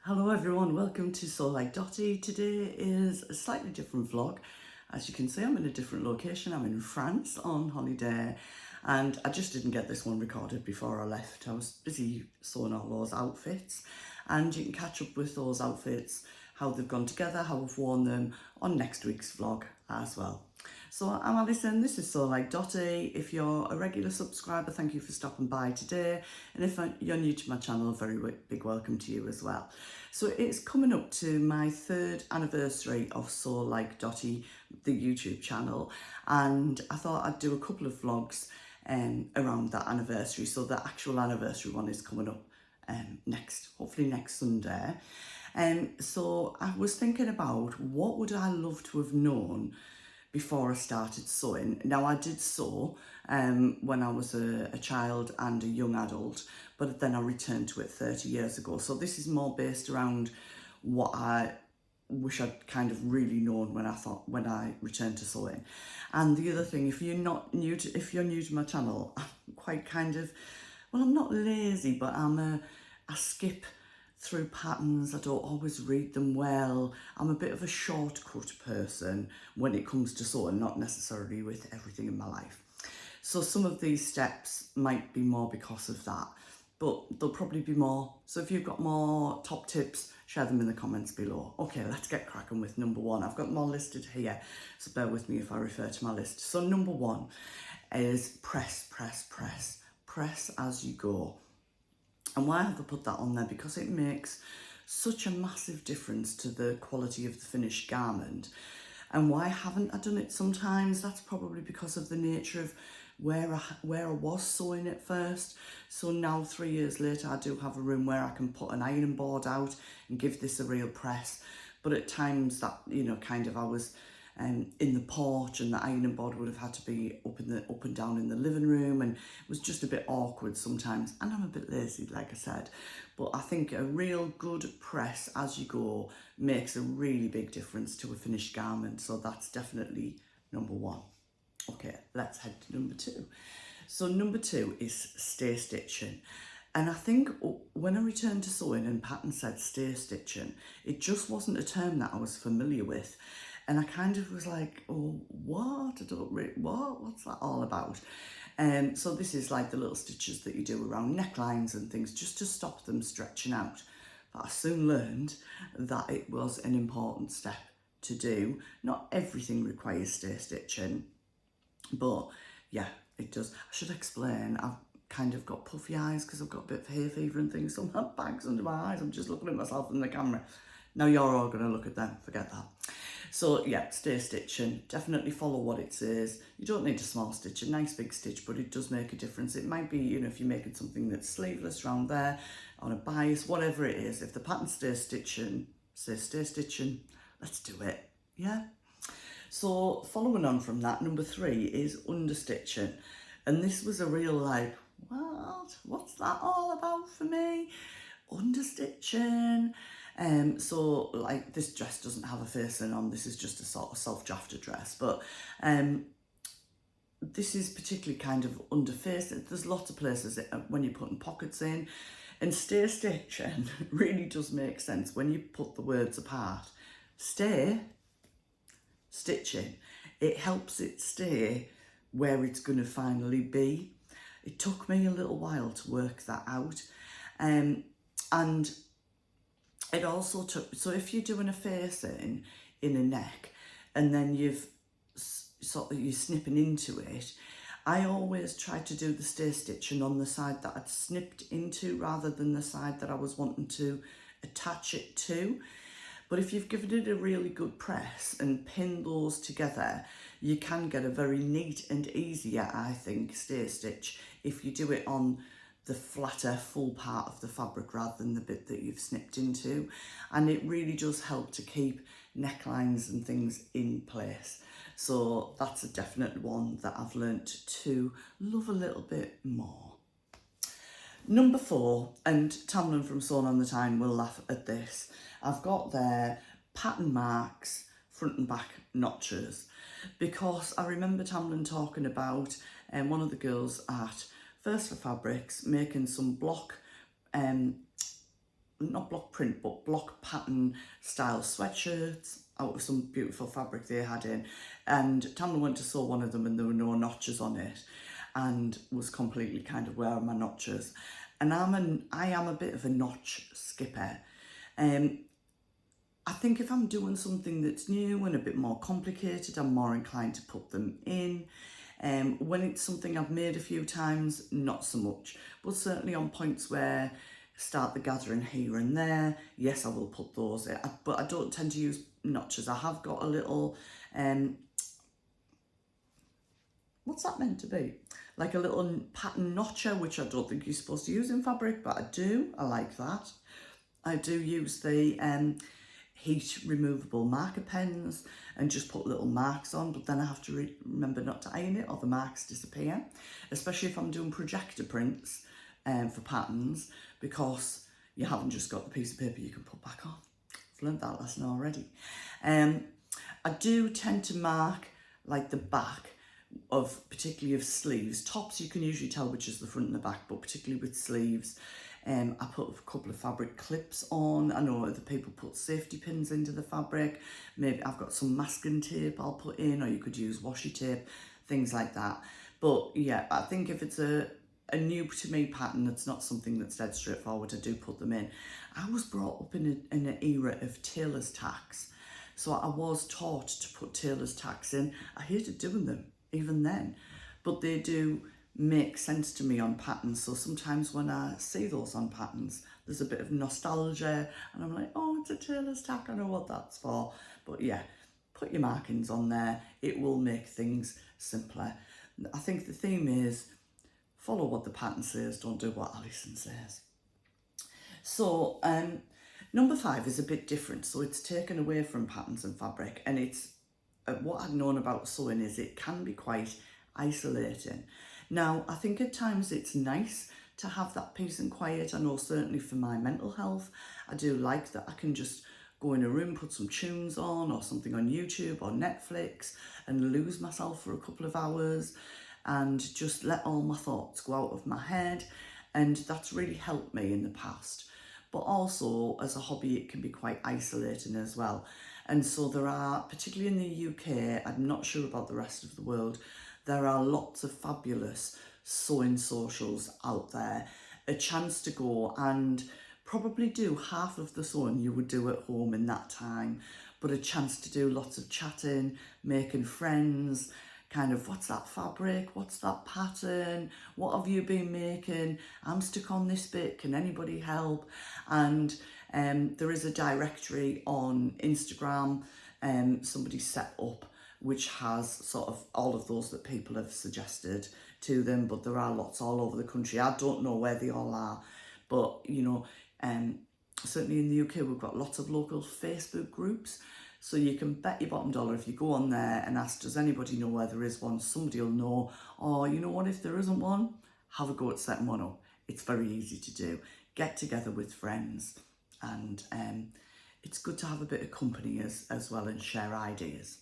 Hello everyone, welcome to Sew Like Dotty. Today is a slightly different vlog. As you can see, I'm in a different location. I'm in France on holiday and I just didn't get this one recorded before I left. I was busy sewing all those outfits and you can catch up with those outfits, how they've gone together, how I've worn them on next week's vlog as well. So I'm Alison, this is Sew Like Dotty. If you're a regular subscriber, thank you for stopping by today. And if you're new to my channel, a very big welcome to you as well. So it's coming up to my 3rd anniversary of Sew Like Dotty, the YouTube channel. And I thought I'd do a couple of vlogs around that anniversary. So the actual anniversary one is coming up hopefully next Sunday. So I was thinking about what would I love to have known before I started sewing. Now I did sew when I was a child and a young adult, but then I returned to it 30 years ago. So this is more based around what I wish I'd kind of really known when I returned to sewing. And the other thing, if you're new to my channel, I'm quite kind of, well, I'm not lazy, but I skip through patterns. I don't always read them well. I'm a bit of a shortcut person when it comes to sewing, not necessarily with everything in my life. So some of these steps might be more because of that, but there'll probably be more. So if you've got more top tips, share them in the comments below. Okay, let's get cracking with number 1. I've got them all listed here, so bear with me if I refer to my list. So number 1 is press, press, press. Press as you go. And why have I put that on there? Because it makes such a massive difference to the quality of the finished garment. And why haven't I done it sometimes? That's probably because of the nature of where I was sewing at first. So now 3 years later, I do have a room where I can put an ironing board out and give this a real press. But at times that, kind of I was in the porch and the ironing board would have had to be up and down in the living room, and it was just a bit awkward sometimes, and I'm a bit lazy, like I said. But I think a real good press as you go makes a really big difference to a finished garment. So that's definitely number 1. Okay, let's head to number 2. So number 2 is stay stitching. And I think when I returned to sewing and pattern said stay stitching, it just wasn't a term that I was familiar with. And I kind of was like, oh, what? I don't really, what's that all about? So this is like the little stitches that you do around necklines and things just to stop them stretching out. But I soon learned that it was an important step to do. Not everything requires stay stitching, but yeah, it does. I should explain, I've kind of got puffy eyes because I've got a bit of hay fever and things, so I have bags under my eyes. I'm just looking at myself in the camera. Now you're all going to look at them, forget that. So yeah, stay stitching, definitely follow what it says. You don't need a small stitch, a nice big stitch, but it does make a difference. It might be, if you're making something that's sleeveless around there, on a bias, whatever it is, if the pattern says stay stitching, let's do it, yeah? So following on from that, number 3 is understitching. And this was a real like, what's that all about for me? Understitching. So like this dress doesn't have a facing on, this is just a sort of self-drafted dress, but this is particularly kind of underfaced. There's lots of places when you're putting pockets in, and stay stitching really does make sense when you put the words apart. Stay stitching, it helps it stay where it's going to finally be. It took me a little while to work that out, and it also took, so if you're doing a facing in a neck and then you're snipping into it, I always try to do the stay stitching on the side that I'd snipped into rather than the side that I was wanting to attach it to. But if you've given it a really good press and pinned those together, you can get a very neat and easier, I think, stay stitch if you do it on the flatter full part of the fabric rather than the bit that you've snipped into. And it really does help to keep necklines and things in place. So that's a definite one that I've learnt to love a little bit more. Number 4, and Tamlin from Sewn on the Time will laugh at this, I've got there pattern marks, front and back notches, because I remember Tamlin talking about one of the girls at First for Fabrics making some block not block print, but block pattern style sweatshirts out of some beautiful fabric they had in. And Tamla went to sew one of them and there were no notches on it, and was completely kind of wearing my notches. And I am a bit of a notch skipper. I think if I'm doing something that's new and a bit more complicated, I'm more inclined to put them in. When it's something I've made a few times, not so much. But certainly on points where I start the gathering here and there, yes, I will put those in. But I don't tend to use notches. I have got a little, what's that meant to be? Like a little pattern notcher, which I don't think you're supposed to use in fabric, but I do. I like that. I do use the heat removable marker pens and just put little marks on, but then I have to remember not to iron it or the marks disappear, especially if I'm doing projector prints for patterns, because you haven't just got the piece of paper you can put back on. I've learned that lesson already. I do tend to mark like the back of, particularly of sleeves. Tops you can usually tell which is the front and the back, but particularly with sleeves, I put a couple of fabric clips on. I know other people put safety pins into the fabric. Maybe I've got some masking tape I'll put in, or you could use washi tape, things like that. But yeah, I think if it's a new to me pattern that's not something that's dead straightforward, I do put them in. I was brought up in an era of tailor's tacks, so I was taught to put tailor's tacks in. I hated doing them even then, but they do make sense to me on patterns. So sometimes when I see those on patterns, there's a bit of nostalgia and I'm like, oh, it's a tailor's tack, I know what that's for. But yeah, put your markings on there. It will make things simpler. I think the theme is follow what the pattern says, don't do what Alison says. So number 5 is a bit different. So it's taken away from patterns and fabric, and it's what I've known about sewing is it can be quite isolating. Now, I think at times it's nice to have that peace and quiet. I know certainly for my mental health, I do like that I can just go in a room, put some tunes on or something on YouTube or Netflix and lose myself for a couple of hours and just let all my thoughts go out of my head. And that's really helped me in the past. But also as a hobby, it can be quite isolating as well. And so there are, particularly in the UK, I'm not sure about the rest of the world, there are lots of fabulous sewing socials out there. A chance to go and probably do half of the sewing you would do at home in that time, but a chance to do lots of chatting, making friends, kind of what's that fabric, what's that pattern, what have you been making, I'm stuck on this bit, can anybody help? And there is a directory on Instagram somebody set up which has sort of all of those that people have suggested to them, but there are lots all over the country. I don't know where they all are, but you know, certainly in the UK we've got lots of local Facebook groups, so you can bet your bottom dollar if you go on there and ask, does anybody know where there is one, somebody will know. Or you know what, if there isn't one, have a go at setting one up. It's very easy to do. Get together with friends, and it's good to have a bit of company as well and share ideas.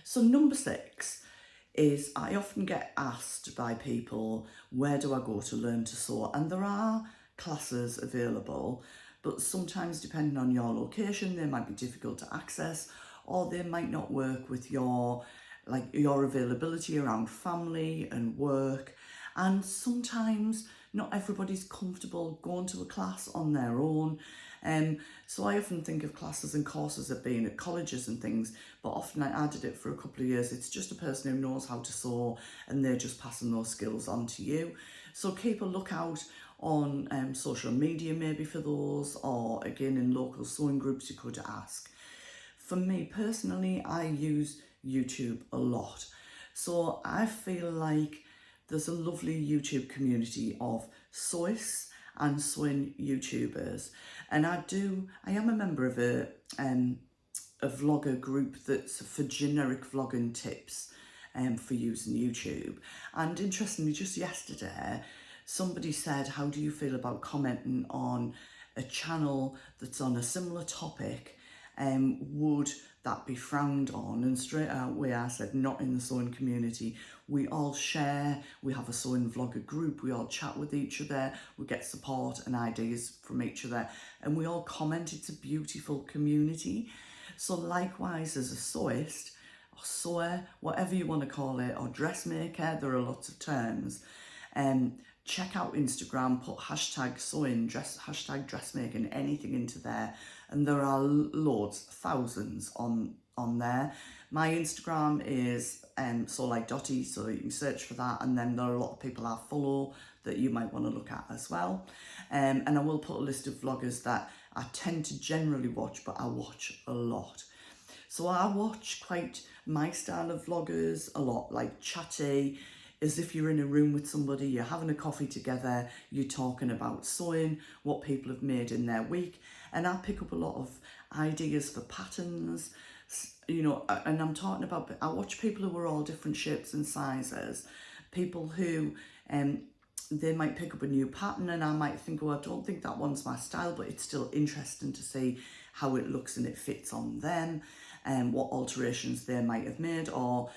So number 6 is I often get asked by people, where do I go to learn to sew? And there are classes available, but sometimes depending on your location, they might be difficult to access, or they might not work with your availability around family and work. And sometimes not everybody's comfortable going to a class on their own. So I often think of classes and courses as being at colleges and things, but often I did it for a couple of years. It's just a person who knows how to sew and they're just passing those skills on to you. So keep a lookout on social media maybe for those, or again in local sewing groups you could ask. For me personally, I use YouTube a lot. So I feel like there's a lovely YouTube community of sewists and sewing YouTubers, and I am a member of a vlogger group that's for generic vlogging tips for using YouTube. And interestingly, just yesterday somebody said, how do you feel about commenting on a channel that's on a similar topic? Would that be frowned on, and straight away I said not in the sewing community. We all share, we have a sewing vlogger group, we all chat with each other, we get support and ideas from each other, and we all comment. It's a beautiful community. So likewise, as a sewist or sewer, whatever you want to call it, or dressmaker, there are lots of terms. Check out Instagram, put hashtag sewing, hashtag dressmaking, anything into there, and there are loads, thousands on there. My Instagram is so like Dotty, so you can search for that, and then there are a lot of people I follow that you might want to look at as well. And I will put a list of vloggers that I tend to generally watch, but I watch a lot. So I watch quite my style of vloggers a lot, like chatty, as if you're in a room with somebody, you're having a coffee together, you're talking about sewing, what people have made in their week. And I pick up a lot of ideas for patterns, you know, and I'm talking about, I watch people who are all different shapes and sizes, people who, they might pick up a new pattern and I might think, oh, I don't think that one's my style, but it's still interesting to see how it looks and it fits on them, and what alterations they might have made, or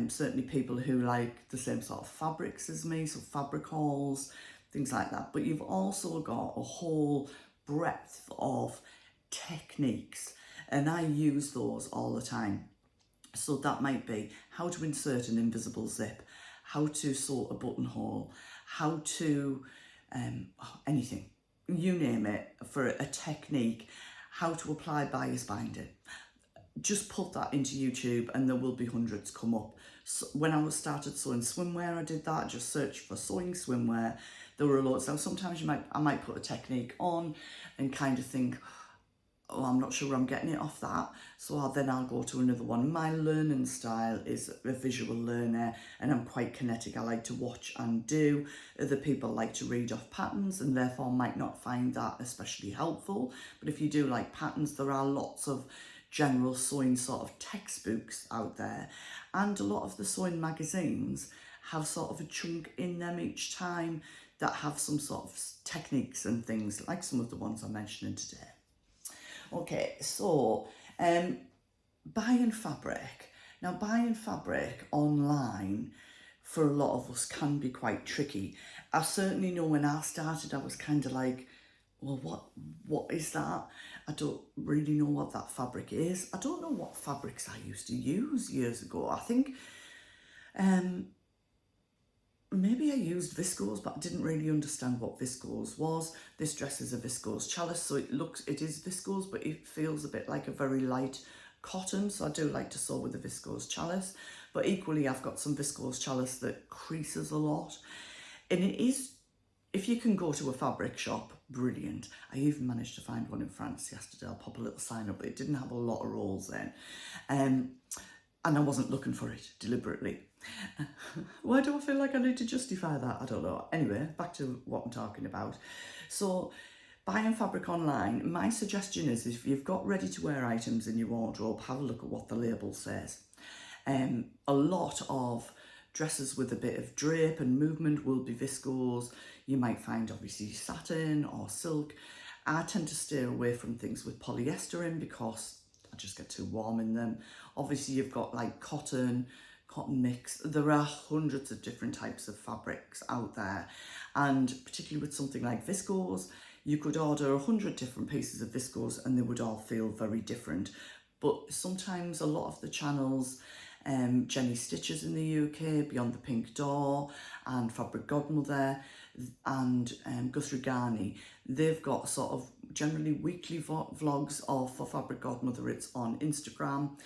certainly people who like the same sort of fabrics as me, so fabric hauls, things like that. But you've also got a whole breadth of techniques, and I use those all the time. So that might be how to insert an invisible zip, how to sew a buttonhole, how to anything, you name it, for a technique, how to apply bias binding. Just put that into YouTube and there will be hundreds come up. So when I started sewing swimwear, I did that, just search for sewing swimwear. There were loads. Now sometimes I might put a technique on and kind of think, oh, I'm not sure where I'm getting it off that. So I'll go to another one. My learning style is a visual learner and I'm quite kinetic. I like to watch and do. Other people like to read off patterns and therefore might not find that especially helpful. But if you do like patterns, there are lots of general sewing sort of textbooks out there, and a lot of the sewing magazines have sort of a chunk in them each time that have some sort of techniques and things like some of the ones I'm mentioning today. Okay, so buying fabric. Now buying fabric online for a lot of us can be quite tricky. I certainly know when I started I was kind of like, well, what is that? I don't really know what that fabric is. I don't know what fabrics I used to use years ago. I think maybe I used viscose, but I didn't really understand what viscose was. This dress is a viscose chalice, so it is viscose, but it feels a bit like a very light cotton, so I do like to sew with a viscose chalice. But equally, I've got some viscose chalice that creases a lot. And it is, if you can go to a fabric shop, brilliant. I even managed to find one in France yesterday. I'll pop a little sign up, but it didn't have a lot of rolls then. And I wasn't looking for it deliberately. Why do I feel like I need to justify that? I don't know. Anyway, back to what I'm talking about. So buying fabric online, my suggestion is if you've got ready to wear items in your wardrobe, have a look at what the label says. A lot of dresses with a bit of drape and movement will be viscose. You might find obviously satin or silk. I tend to stay away from things with polyester in because I just get too warm in them. Obviously you've got like cotton mix. There are hundreds of different types of fabrics out there, and particularly with something like viscose, you could order 100 different pieces of viscose and they would all feel very different. But sometimes a lot of the channels, Jenny Stitches in the UK, Beyond the Pink Door, and Fabric Godmother, and Guthrie Garney, they've got sort of generally weekly vlogs, or for Fabric Godmother it's on Instagram,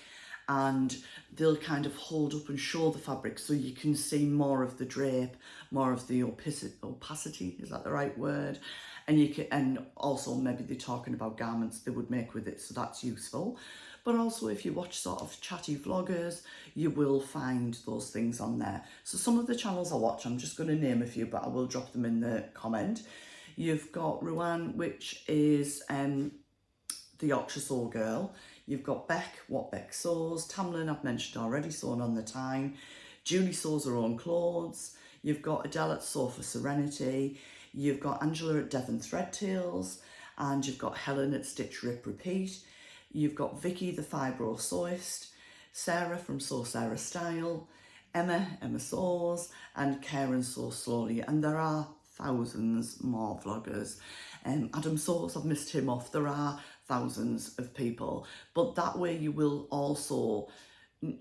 and they'll kind of hold up and show the fabric so you can see more of the drape, more of the opacity, is that the right word? And also maybe they're talking about garments they would make with it, so that's useful. But also if you watch sort of chatty vloggers, you will find those things on there. So some of the channels I watch, I'm just going to name a few, but I will drop them in the comment. You've got Ruan, which is the Yorkshire Sew Girl. You've got Beck, What Beck Sews. Tamlin, I've mentioned already, Sewn on the Time. Julie sews her own clothes. You've got Adele at Sew for Serenity. You've got Angela at Devon Thread Tails. And you've got Helen at Stitch Rip Repeat. You've got Vicky, the fibro sewist, Sarah from Sew Sarah Style, Emma Sews, and Karen Sews Slowly. And there are thousands more vloggers. Adam Sews, I've missed him off. There are thousands of people, but that way you will also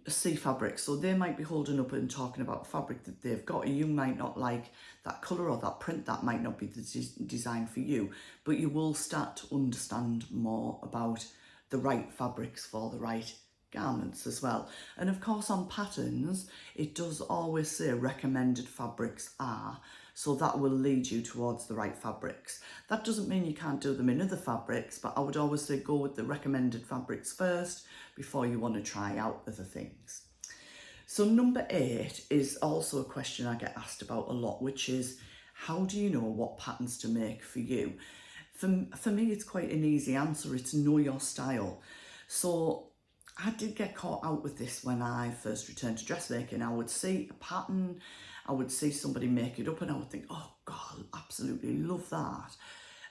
see fabrics. So they might be holding up and talking about fabric that they've got. You might not like that colour or that print. That might not be the design for you, but you will start to understand more about the right fabrics for the right garments as well. And of course on patterns, it does always say recommended fabrics are, so that will lead you towards the right fabrics. That doesn't mean you can't do them in other fabrics, but I would always say go with the recommended fabrics first before you want to try out other things. So number 8 is also a question I get asked about a lot, which is how do you know what patterns to make for you? For me, it's quite an easy answer. It's know your style. So I did get caught out with this when I first returned to dressmaking. I would see a pattern, I would see somebody make it up and I would think, oh God, I absolutely love that.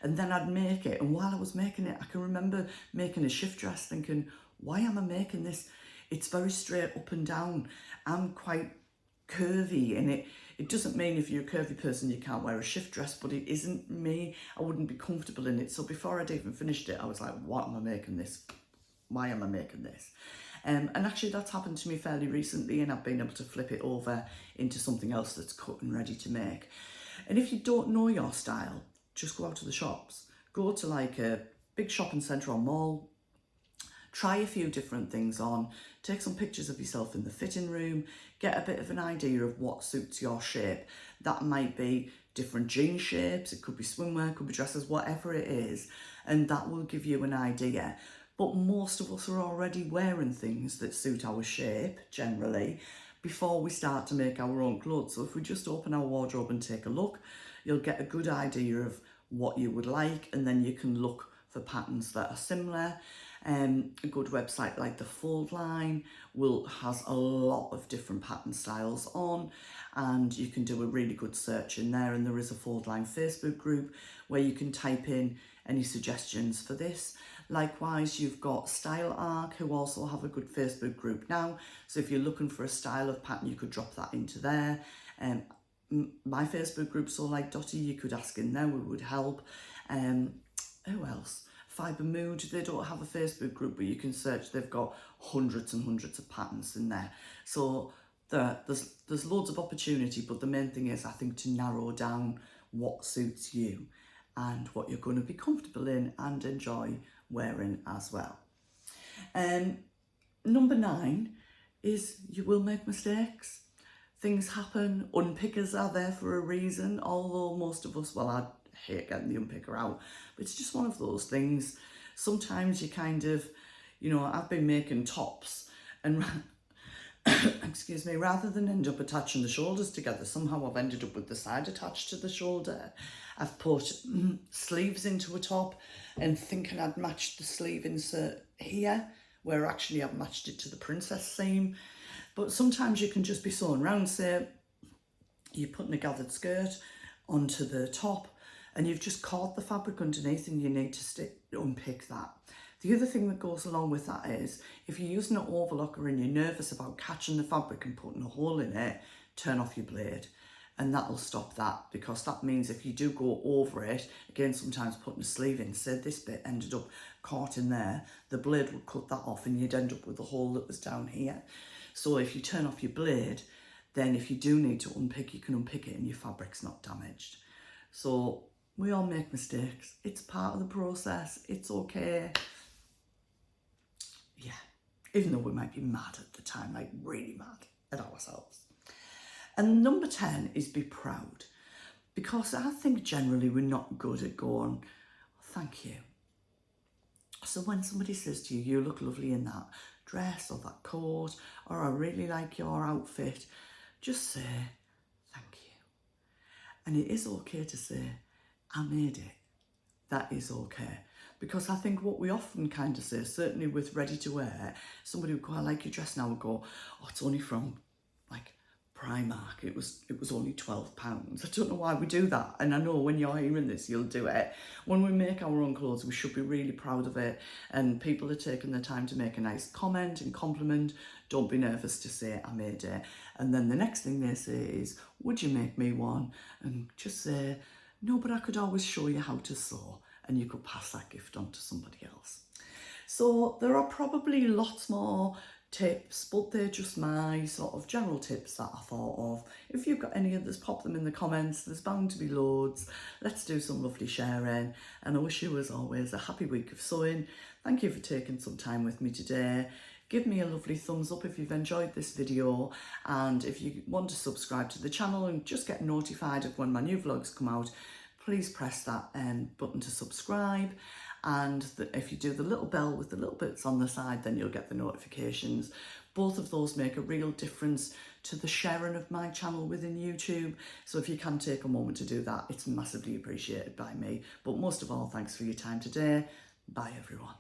And then I'd make it. And while I was making it, I can remember making a shift dress thinking, why am I making this? It's very straight up and down. I'm quite curvy, and it doesn't mean if you're a curvy person you can't wear a shift dress, but it isn't me. I wouldn't be comfortable in it. So before I'd even finished it, I was like, what am I making this? Why am I making this? And actually that's happened to me fairly recently, and I've been able to flip it over into something else that's cut and ready to make. And if you don't know your style, just go out to the shops. Go to like a big shopping centre or mall, try a few different things on, take some pictures of yourself in the fitting room, get a bit of an idea of what suits your shape. That might be different jean shapes, it could be swimwear, it could be dresses, whatever it is, and that will give you an idea. But most of us are already wearing things that suit our shape, generally, before we start to make our own clothes. So if we just open our wardrobe and take a look, you'll get a good idea of what you would like, and then you can look for patterns that are similar. A good website like the Fold Line has a lot of different pattern styles on, and you can do a really good search in there. And there is a Fold Line Facebook group where you can type in any suggestions for this. Likewise, you've got Style Arc, who also have a good Facebook group now. So if you're looking for a style of pattern, you could drop that into there. My Facebook group, So Like Dotty, you could ask in there, we would help. Who else? Fibre Mood, they don't have a Facebook group, but you can search. They've got hundreds and hundreds of patterns in there. So there's loads of opportunity, but the main thing is, I think, to narrow down what suits you and what you're going to be comfortable in and enjoy wearing as well. Number 9 is you will make mistakes. Things happen. Unpickers are there for a reason, although most of us, well, I hate getting the unpicker out, but it's just one of those things. Sometimes you kind of, I've been making tops and excuse me, rather than end up attaching the shoulders together, somehow I've ended up with the side attached to the shoulder. I've put sleeves into a top and thinking I'd matched the sleeve insert here, where actually I've matched it to the princess seam. But sometimes you can just be sewing around. Say you're putting a gathered skirt onto the top and you've just caught the fabric underneath and you need to unpick that. The other thing that goes along with that is, if you're using an overlocker and you're nervous about catching the fabric and putting a hole in it, turn off your blade. And that'll stop that, because that means if you do go over it, again, sometimes putting a sleeve in, say this bit ended up caught in there, the blade would cut that off and you'd end up with a hole that was down here. So if you turn off your blade, then if you do need to unpick, you can unpick it and your fabric's not damaged. So we all make mistakes. It's part of the process. It's okay. Yeah, even though we might be mad at the time, like really mad at ourselves. And number 10 is be proud, because I think generally we're not good at going, thank you. So when somebody says to you, you look lovely in that dress or that coat, or I really like your outfit, just say thank you. And it is okay to say, I made it. That is okay. Because I think what we often kind of say, certainly with ready to wear, somebody would go, I like your dress now, and go, oh, it's only from like Primark. It was only £12. I don't know why we do that, and I know when you're hearing this you'll do it. When we make our own clothes we should be really proud of it, and people are taking the time to make a nice comment and compliment. Don't be nervous to say I made it, and then the next thing they say is, would you make me one? And just say, no, but I could always show you how to sew, and you could pass that gift on to somebody else. So there are probably lots more tips, but they're just my sort of general tips that I thought of. If you've got any others, pop them in the comments. There's bound to be loads. Let's do some lovely sharing, and I wish you as always a happy week of sewing. Thank you for taking some time with me today. Give me a lovely thumbs up if you've enjoyed this video, and if you want to subscribe to the channel and just get notified of when my new vlogs come out, please press that button to subscribe. And if you do the little bell with the little bits on the side, then you'll get the notifications. Both of those make a real difference to the sharing of my channel within YouTube. So if you can take a moment to do that, it's massively appreciated by me. But most of all, thanks for your time today. Bye everyone.